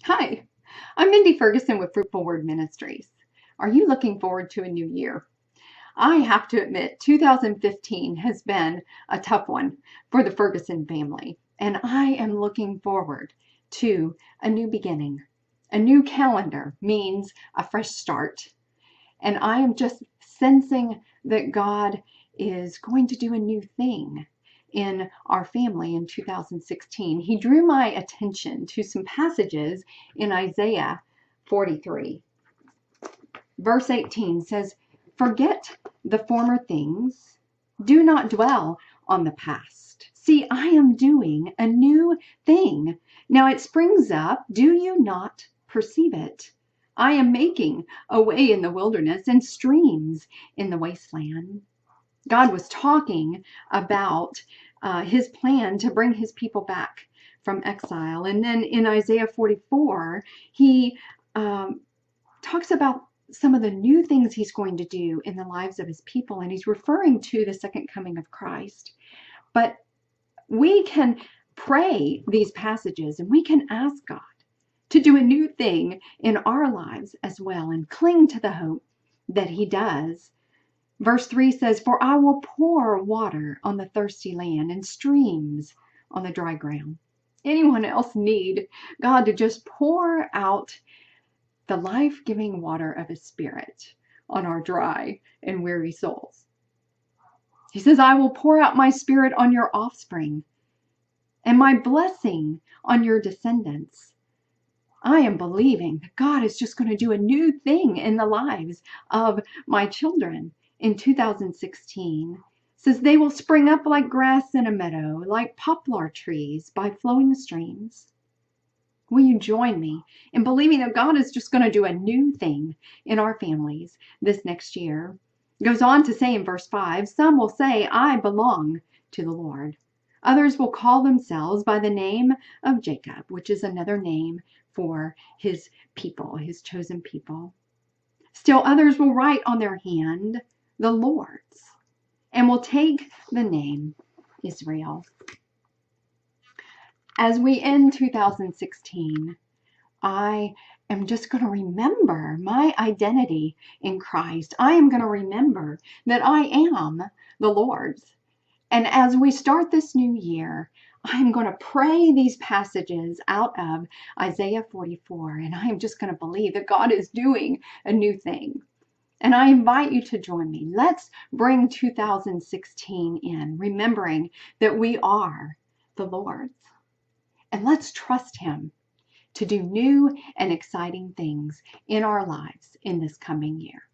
Hi, I'm Mindy Ferguson with Fruitful Word Ministries. Are you looking forward to a new year? I have to admit, 2015 has been a tough one for the Ferguson family, and I am looking forward to a new beginning. A new calendar means a fresh start, and I am just sensing that God is going to do a new thing in our family in 2016. He drew my attention to some passages in Isaiah 43. Verse 18 says, "Forget the former things, do not dwell on the past. See, I am doing a new thing. Now it springs up, do you not perceive it? I am making a way in the wilderness and streams in the wasteland." God was talking about his plan to bring his people back from exile. And then in Isaiah 44, he talks about some of the new things he's going to do in the lives of his people. And he's referring to the second coming of Christ. But we can pray these passages and we can ask God to do a new thing in our lives as well and cling to the hope that he does. Verse 3 says, "For I will pour water on the thirsty land and streams on the dry ground." Anyone else need God to just pour out the life-giving water of his Spirit on our dry and weary souls? He says, "I will pour out my Spirit on your offspring and my blessing on your descendants." I am believing that God is just going to do a new thing in the lives of my children in 2016. It says, "They will spring up like grass in a meadow, like poplar trees by flowing streams." Will you join me in believing that God is just going to do a new thing in our families this next year? It goes on to say in verse 5, "Some will say, 'I belong to the Lord.' Others will call themselves by the name of Jacob," which is another name for his people, his chosen people. "Still others will write on their hand, 'The Lord's,' and will take the name Israel." As we end 2016, I am just going to remember my identity in Christ. I am going to remember that I am the Lord's. And as we start this new year, I am going to pray these passages out of Isaiah 44, and I am just going to believe that God is doing a new thing. And I invite you to join me. Let's bring 2016 in, remembering that we are the Lord's. And let's trust him to do new and exciting things in our lives in this coming year.